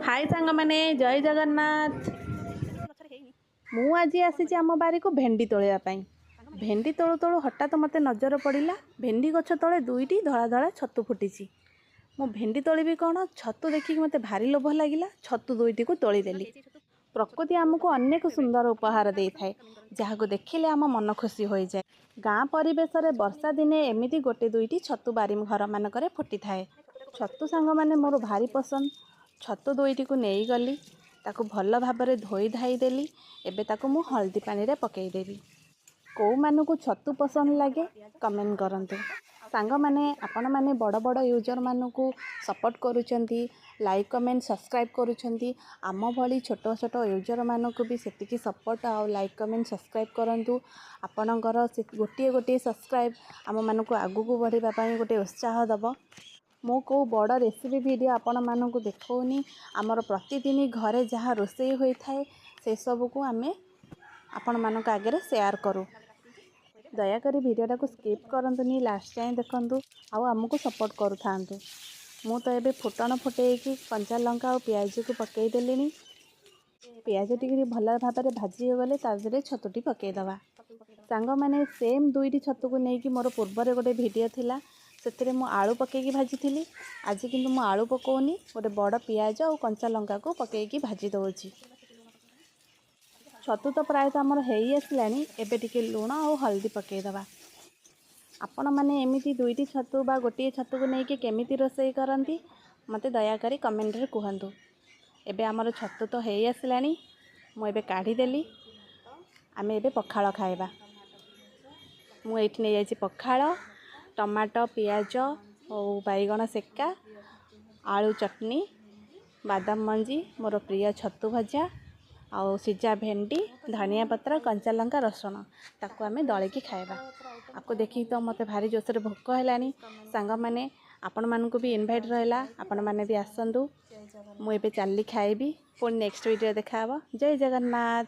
हाय सांग मैंने जय जगन्नाथ। मु आज आसी आम बारी को भेंडी तोड़ापी। भेंडी तोड़ू तोड़ू हठात मत नजर पड़ा भेंडी गछ तले दुईटी धला धला छतु फुटी। मु भेंडी तोड़ी कौन छतु देखिक मत भारी लोभ लगिला। छतु दुईटी को तोड़ीदेली। प्रकृति आमको अनेक सुंदर उपहार दे थाए जहाँ देखिले आम मन खुशी हो जाए। गाँ परिवेश रे वर्षा दिने एमती गोटे दुईटी छतु बारी घर मानक फुटी थाए। छतु सांग मैंने मोर भारी पसंद। छतु दुईटी को नहीं गली ताकू भल भाव धोई धाई देली। एबे ताकू मु हल्दी पानी रे पकेईदेवी। कौ मानू छतु पसंद लगे कमेंट करंतु। सांग मैंने आपण मैंने बड़ बड़ यूजर मानू सपोर्ट करुचंती, लाइक कमेंट सब्सक्राइब करुचंती। आम भली छोट छोट यूजर मानू भी सेतिकी सपोर्ट आ लाइक कमेंट सब्सक्राइब करंतु। आपणकर गोटे गोटे सब्सक्राइब आम मानू आगू को बढ़ापी गोटे उत्साह दब। मो को बड़ रेसिपी वीडियो आपण मानू देखौनी। आमर प्रतिदिन घरे जहाँ रोषेई होता है से सब को आमे आपण मानक आगे शेयर करूँ। दयाकोरी वीडियोटा को स्किप करंतुनी, लास्ट टाइम देखंतु आउ आमको सपोर्ट करू थांतु। मु तो एबे फुटण फुटेकी कंचा लंका और प्याज को पकई देलिनी। प्याज टिके भल भाव में भाजी गले तादरे छतुटी पकईदवा। सांग मैंने सेम दुईटी छतु को लेकिन मोर पूर्वर गोटे वीडियो थिला से मु आलू पकईकी भाजी थी। आज किंतु मु आलू पकोनी, गोटे बड़ प्याज और कंचा लंका को पकईकी भाजी दउची। छतु तो प्रायत आमर हेई आसलानी। एबे टिके लुण और हल्दी पकईदवा। आपण माने एमिति दुईटी छतु बा गोटे छतु को लेकिन केमिति रोषेई करंती मते दयाकरी कमेंट रे कहंतु। एबे आमर छतु तो हेई आसलानी। मु एबे काढ़ी देली। आमे एबे पखाळ खाइबा। मु एठी नै जाइछि पखाळ, टमाटो, प्याज और बैगण सेका, आलू चटनी, बादाम मंजी, मोर प्रिय छतु भजा आउ सिजा भेंडी, धनिया पत्र, कंचा लंका, रसुण ताकू आमे दलिकी खाइबा। आपको देखी तो मते भारी जोसरे भोक हैलानी। सांग माने आपण मानू भी इनभाइट रहा। आपण माने भी आसंतु। मु एबे चाली खाइबी। पुणी नेक्स्ट वीडियो देखा। जय जगन्नाथ।